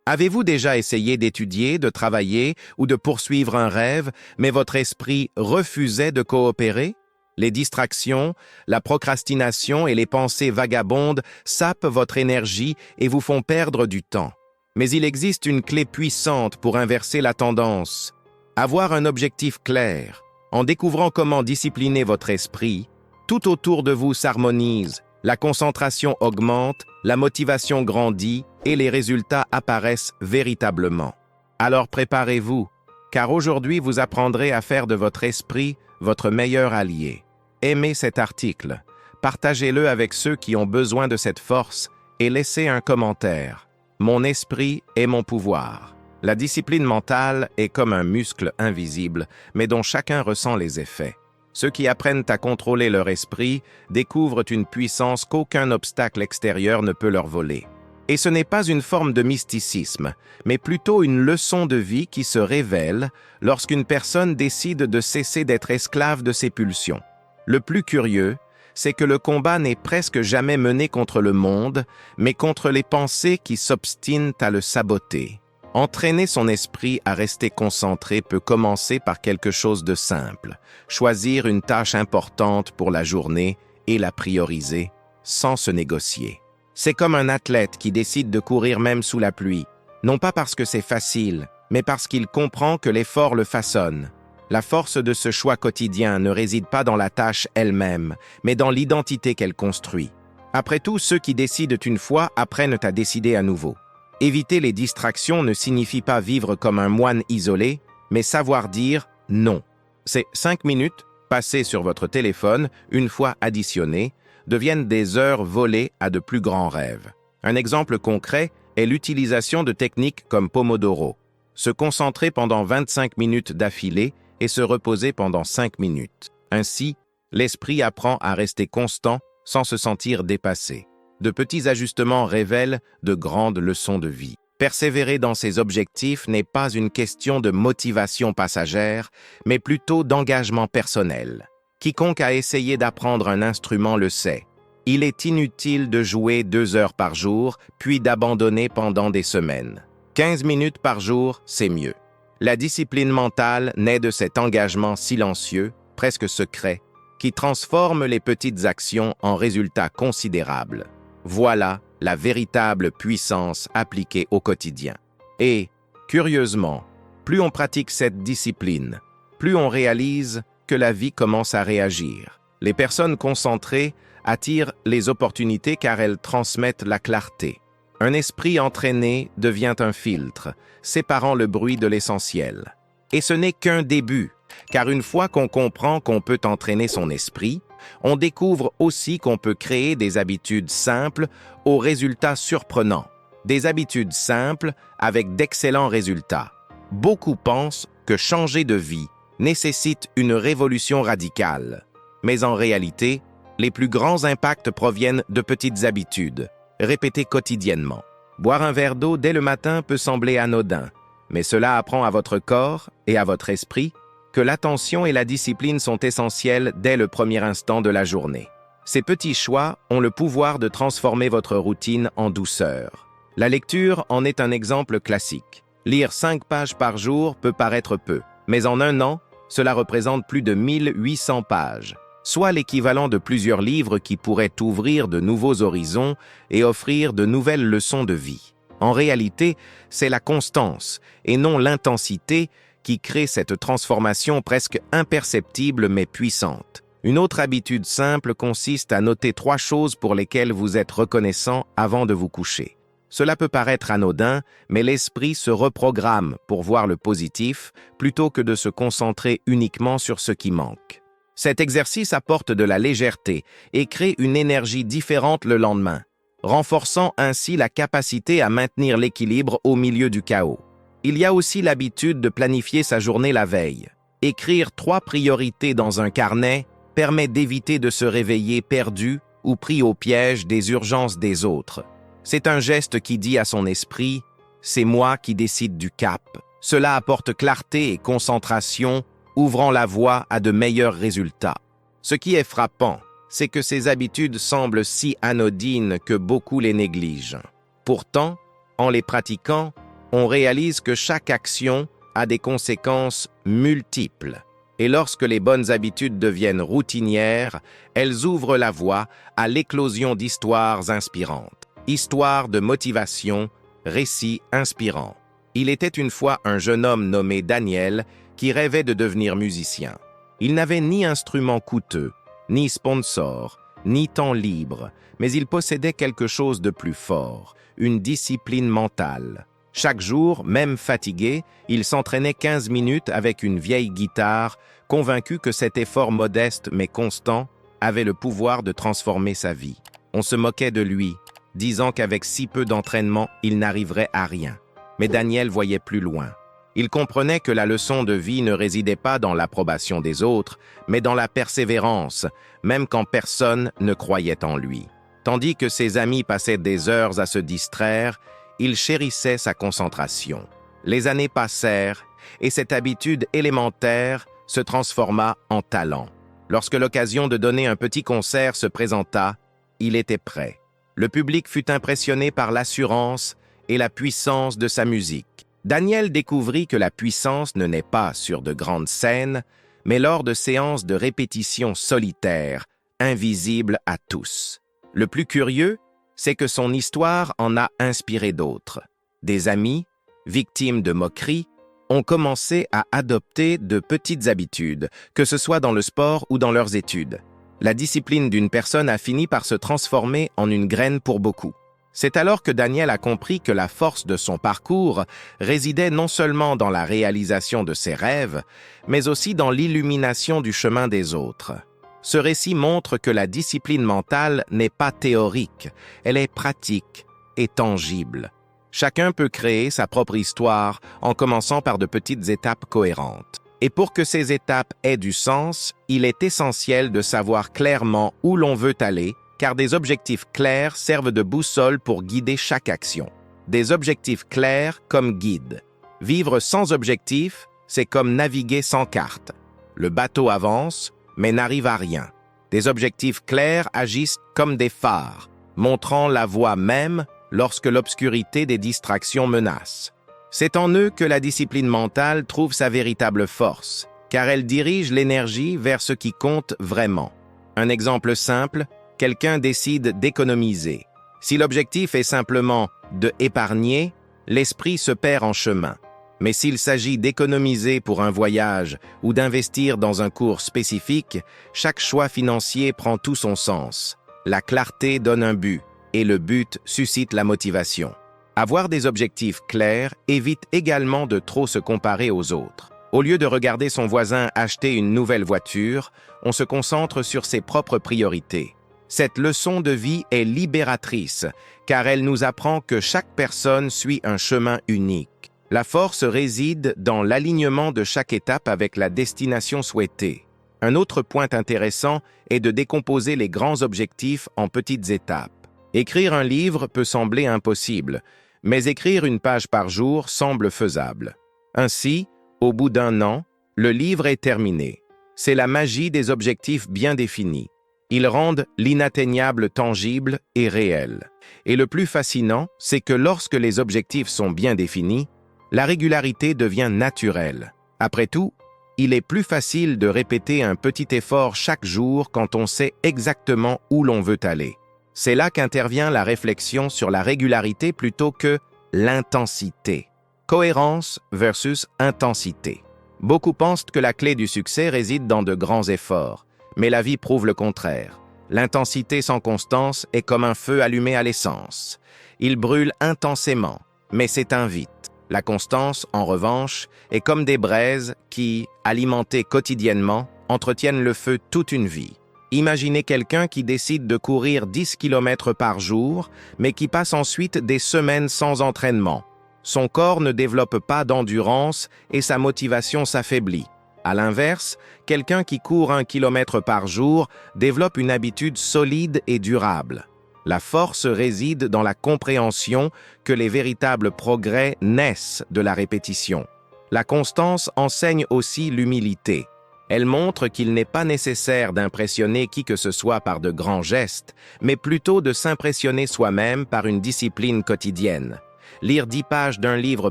Avez-vous déjà essayé d'étudier, de travailler ou de poursuivre un rêve, mais votre esprit refusait de coopérer? Les distractions, la procrastination et les pensées vagabondes sapent votre énergie et vous font perdre du temps. Mais il existe une clé puissante pour inverser la tendance. Avoir un objectif clair. En découvrant comment discipliner votre esprit, tout autour de vous s'harmonise, la concentration augmente, la motivation grandit et les résultats apparaissent véritablement. Alors préparez-vous, car aujourd'hui vous apprendrez à faire de votre esprit votre meilleur allié. Aimez cet article, partagez-le avec ceux qui ont besoin de cette force et laissez un commentaire. Mon esprit est mon pouvoir. La discipline mentale est comme un muscle invisible, mais dont chacun ressent les effets. Ceux qui apprennent à contrôler leur esprit découvrent une puissance qu'aucun obstacle extérieur ne peut leur voler. Et ce n'est pas une forme de mysticisme, mais plutôt une leçon de vie qui se révèle lorsqu'une personne décide de cesser d'être esclave de ses pulsions. Le plus curieux, c'est que le combat n'est presque jamais mené contre le monde, mais contre les pensées qui s'obstinent à le saboter. Entraîner son esprit à rester concentré peut commencer par quelque chose de simple, choisir une tâche importante pour la journée et la prioriser, sans se négocier. C'est comme un athlète qui décide de courir même sous la pluie, non pas parce que c'est facile, mais parce qu'il comprend que l'effort le façonne. La force de ce choix quotidien ne réside pas dans la tâche elle-même, mais dans l'identité qu'elle construit. Après tout, ceux qui décident une fois apprennent à décider à nouveau. Éviter les distractions ne signifie pas vivre comme un moine isolé, mais savoir dire non. Ces 5 minutes passées sur votre téléphone, une fois additionnées, deviennent des heures volées à de plus grands rêves. Un exemple concret est l'utilisation de techniques comme Pomodoro. Se concentrer pendant 25 minutes d'affilée et se reposer pendant 5 minutes. Ainsi, l'esprit apprend à rester constant sans se sentir dépassé. De petits ajustements révèlent de grandes leçons de vie. Persévérer dans ses objectifs n'est pas une question de motivation passagère, mais plutôt d'engagement personnel. Quiconque a essayé d'apprendre un instrument le sait. Il est inutile de jouer 2 heures par jour, puis d'abandonner pendant des semaines. 15 minutes par jour, c'est mieux. La discipline mentale naît de cet engagement silencieux, presque secret, qui transforme les petites actions en résultats considérables. Voilà la véritable puissance appliquée au quotidien. Et, curieusement, plus on pratique cette discipline, plus on réalise que la vie commence à réagir. Les personnes concentrées attirent les opportunités car elles transmettent la clarté. Un esprit entraîné devient un filtre, séparant le bruit de l'essentiel. Et ce n'est qu'un début, car une fois qu'on comprend qu'on peut entraîner son esprit, on découvre aussi qu'on peut créer des habitudes simples aux résultats surprenants. Des habitudes simples avec d'excellents résultats. Beaucoup pensent que changer de vie nécessite une révolution radicale. Mais en réalité, les plus grands impacts proviennent de petites habitudes, répétées quotidiennement. Boire un verre d'eau dès le matin peut sembler anodin, mais cela apprend à votre corps et à votre esprit que l'attention et la discipline sont essentielles dès le premier instant de la journée. Ces petits choix ont le pouvoir de transformer votre routine en douceur. La lecture en est un exemple classique. Lire 5 pages par jour peut paraître peu, mais en un an, cela représente plus de 1800 pages, soit l'équivalent de plusieurs livres qui pourraient ouvrir de nouveaux horizons et offrir de nouvelles leçons de vie. En réalité, c'est la constance, et non l'intensité, qui crée cette transformation presque imperceptible mais puissante. Une autre habitude simple consiste à noter 3 choses pour lesquelles vous êtes reconnaissant avant de vous coucher. Cela peut paraître anodin, mais l'esprit se reprogramme pour voir le positif plutôt que de se concentrer uniquement sur ce qui manque. Cet exercice apporte de la légèreté et crée une énergie différente le lendemain, renforçant ainsi la capacité à maintenir l'équilibre au milieu du chaos. Il y a aussi l'habitude de planifier sa journée la veille. Écrire 3 priorités dans un carnet permet d'éviter de se réveiller perdu ou pris au piège des urgences des autres. C'est un geste qui dit à son esprit « c'est moi qui décide du cap ». Cela apporte clarté et concentration, ouvrant la voie à de meilleurs résultats. Ce qui est frappant, c'est que ces habitudes semblent si anodines que beaucoup les négligent. Pourtant, en les pratiquant, on réalise que chaque action a des conséquences multiples. Et lorsque les bonnes habitudes deviennent routinières, elles ouvrent la voie à l'éclosion d'histoires inspirantes. Histoires de motivation, récits inspirants. Il était une fois un jeune homme nommé Daniel qui rêvait de devenir musicien. Il n'avait ni instrument coûteux, ni sponsor, ni temps libre, mais il possédait quelque chose de plus fort, une discipline mentale. Chaque jour, même fatigué, il s'entraînait 15 minutes avec une vieille guitare, convaincu que cet effort modeste mais constant avait le pouvoir de transformer sa vie. On se moquait de lui, disant qu'avec si peu d'entraînement, il n'arriverait à rien. Mais Daniel voyait plus loin. Il comprenait que la leçon de vie ne résidait pas dans l'approbation des autres, mais dans la persévérance, même quand personne ne croyait en lui. Tandis que ses amis passaient des heures à se distraire, il chérissait sa concentration. Les années passèrent, et cette habitude élémentaire se transforma en talent. Lorsque l'occasion de donner un petit concert se présenta, il était prêt. Le public fut impressionné par l'assurance et la puissance de sa musique. Daniel découvrit que la puissance ne naît pas sur de grandes scènes, mais lors de séances de répétition solitaires, invisibles à tous. Le plus curieux, c'est que son histoire en a inspiré d'autres. Des amis, victimes de moqueries, ont commencé à adopter de petites habitudes, que ce soit dans le sport ou dans leurs études. La discipline d'une personne a fini par se transformer en une graine pour beaucoup. C'est alors que Daniel a compris que la force de son parcours résidait non seulement dans la réalisation de ses rêves, mais aussi dans l'illumination du chemin des autres. Ce récit montre que la discipline mentale n'est pas théorique, elle est pratique et tangible. Chacun peut créer sa propre histoire en commençant par de petites étapes cohérentes. Et pour que ces étapes aient du sens, il est essentiel de savoir clairement où l'on veut aller, car des objectifs clairs servent de boussole pour guider chaque action. Des objectifs clairs comme guide. Vivre sans objectif, c'est comme naviguer sans carte. Le bateau avance, mais n'arrive à rien. Des objectifs clairs agissent comme des phares, montrant la voie même lorsque l'obscurité des distractions menace. C'est en eux que la discipline mentale trouve sa véritable force, car elle dirige l'énergie vers ce qui compte vraiment. Un exemple simple, quelqu'un décide d'économiser. Si l'objectif est simplement de épargner, l'esprit se perd en chemin. Mais s'il s'agit d'économiser pour un voyage ou d'investir dans un cours spécifique, chaque choix financier prend tout son sens. La clarté donne un but, et le but suscite la motivation. Avoir des objectifs clairs évite également de trop se comparer aux autres. Au lieu de regarder son voisin acheter une nouvelle voiture, on se concentre sur ses propres priorités. Cette leçon de vie est libératrice, car elle nous apprend que chaque personne suit un chemin unique. La force réside dans l'alignement de chaque étape avec la destination souhaitée. Un autre point intéressant est de décomposer les grands objectifs en petites étapes. Écrire un livre peut sembler impossible, mais écrire une page par jour semble faisable. Ainsi, au bout d'un an, le livre est terminé. C'est la magie des objectifs bien définis. Ils rendent l'inatteignable tangible et réel. Et le plus fascinant, c'est que lorsque les objectifs sont bien définis, la régularité devient naturelle. Après tout, il est plus facile de répéter un petit effort chaque jour quand on sait exactement où l'on veut aller. C'est là qu'intervient la réflexion sur la régularité plutôt que l'intensité. Cohérence versus intensité. Beaucoup pensent que la clé du succès réside dans de grands efforts, mais la vie prouve le contraire. L'intensité sans constance est comme un feu allumé à l'essence. Il brûle intensément, mais s'éteint vite. La constance, en revanche, est comme des braises qui, alimentées quotidiennement, entretiennent le feu toute une vie. Imaginez quelqu'un qui décide de courir 10 km par jour, mais qui passe ensuite des semaines sans entraînement. Son corps ne développe pas d'endurance et sa motivation s'affaiblit. À l'inverse, quelqu'un qui court 1 km par jour développe une habitude solide et durable. La force réside dans la compréhension que les véritables progrès naissent de la répétition. La constance enseigne aussi l'humilité. Elle montre qu'il n'est pas nécessaire d'impressionner qui que ce soit par de grands gestes, mais plutôt de s'impressionner soi-même par une discipline quotidienne. Lire 10 pages d'un livre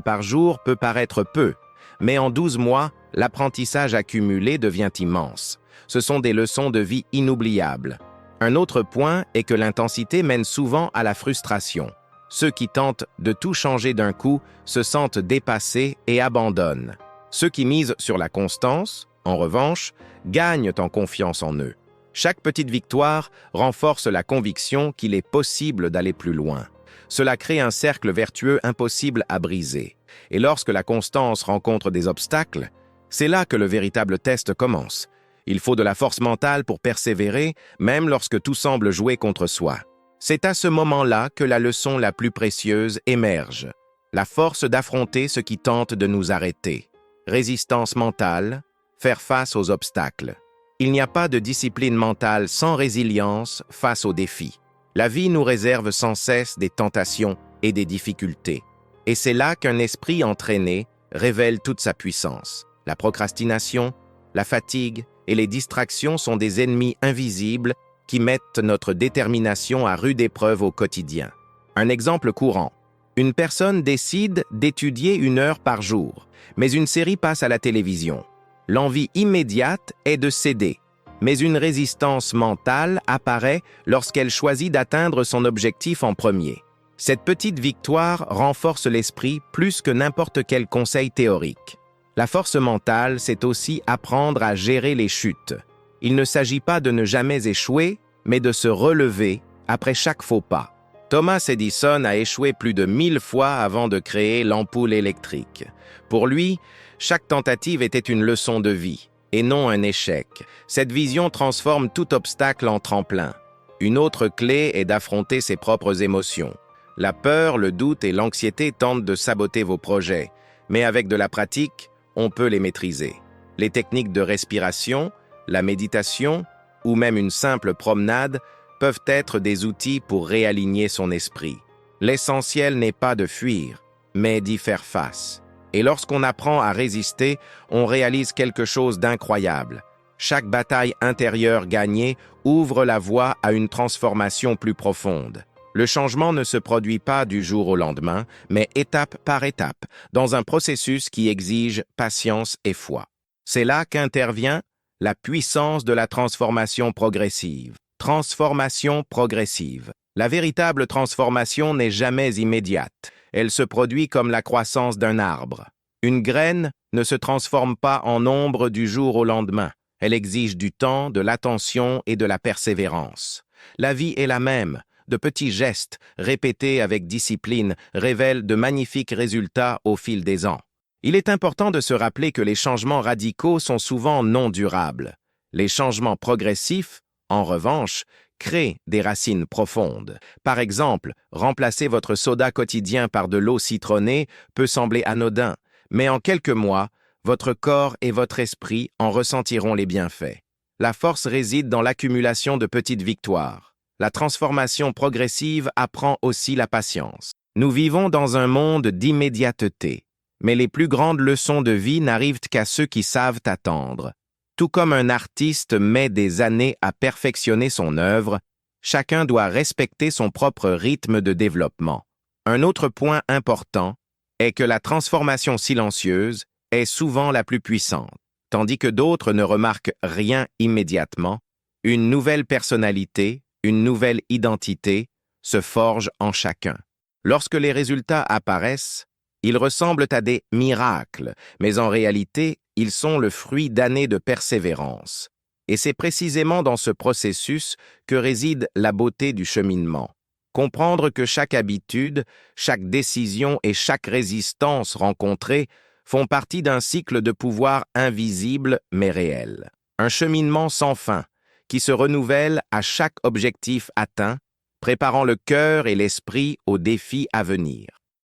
par jour peut paraître peu, mais en 12 mois, l'apprentissage accumulé devient immense. Ce sont des leçons de vie inoubliables. Un autre point est que l'intensité mène souvent à la frustration. Ceux qui tentent de tout changer d'un coup se sentent dépassés et abandonnent. Ceux qui misent sur la constance, en revanche, gagnent en confiance en eux. Chaque petite victoire renforce la conviction qu'il est possible d'aller plus loin. Cela crée un cercle vertueux impossible à briser. Et lorsque la constance rencontre des obstacles, c'est là que le véritable test commence. Il faut de la force mentale pour persévérer, même lorsque tout semble jouer contre soi. C'est à ce moment-là que la leçon la plus précieuse émerge. La force d'affronter ce qui tente de nous arrêter. Résistance mentale, faire face aux obstacles. Il n'y a pas de discipline mentale sans résilience face aux défis. La vie nous réserve sans cesse des tentations et des difficultés. Et c'est là qu'un esprit entraîné révèle toute sa puissance. La procrastination, la fatigue et les distractions sont des ennemis invisibles qui mettent notre détermination à rude épreuve au quotidien. Un exemple courant. Une personne décide d'étudier 1 heure par jour, mais une série passe à la télévision. L'envie immédiate est de céder, mais une résistance mentale apparaît lorsqu'elle choisit d'atteindre son objectif en premier. Cette petite victoire renforce l'esprit plus que n'importe quel conseil théorique. La force mentale, c'est aussi apprendre à gérer les chutes. Il ne s'agit pas de ne jamais échouer, mais de se relever après chaque faux pas. Thomas Edison a échoué plus de 1000 fois avant de créer l'ampoule électrique. Pour lui, chaque tentative était une leçon de vie, et non un échec. Cette vision transforme tout obstacle en tremplin. Une autre clé est d'affronter ses propres émotions. La peur, le doute et l'anxiété tentent de saboter vos projets, mais avec de la pratique, on peut les maîtriser. Les techniques de respiration, la méditation ou même une simple promenade peuvent être des outils pour réaligner son esprit. L'essentiel n'est pas de fuir, mais d'y faire face. Et lorsqu'on apprend à résister, on réalise quelque chose d'incroyable. Chaque bataille intérieure gagnée ouvre la voie à une transformation plus profonde. Le changement ne se produit pas du jour au lendemain, mais étape par étape, dans un processus qui exige patience et foi. C'est là qu'intervient la puissance de la transformation progressive. Transformation progressive. La véritable transformation n'est jamais immédiate. Elle se produit comme la croissance d'un arbre. Une graine ne se transforme pas en ombre du jour au lendemain. Elle exige du temps, de l'attention et de la persévérance. La vie est la même. De petits gestes, répétés avec discipline, révèlent de magnifiques résultats au fil des ans. Il est important de se rappeler que les changements radicaux sont souvent non durables. Les changements progressifs, en revanche, créent des racines profondes. Par exemple, remplacer votre soda quotidien par de l'eau citronnée peut sembler anodin, mais en quelques mois, votre corps et votre esprit en ressentiront les bienfaits. La force réside dans l'accumulation de petites victoires. La transformation progressive apprend aussi la patience. Nous vivons dans un monde d'immédiateté, mais les plus grandes leçons de vie n'arrivent qu'à ceux qui savent attendre. Tout comme un artiste met des années à perfectionner son œuvre, chacun doit respecter son propre rythme de développement. Un autre point important est que la transformation silencieuse est souvent la plus puissante. Tandis que d'autres ne remarquent rien immédiatement, une nouvelle personnalité, une nouvelle identité se forge en chacun. Lorsque les résultats apparaissent, ils ressemblent à des miracles, mais en réalité, ils sont le fruit d'années de persévérance. Et c'est précisément dans ce processus que réside la beauté du cheminement. Comprendre que chaque habitude, chaque décision et chaque résistance rencontrée font partie d'un cycle de pouvoir invisible mais réel. Un cheminement sans fin, qui se renouvelle à chaque objectif atteint, préparant le cœur et l'esprit aux défis à venir.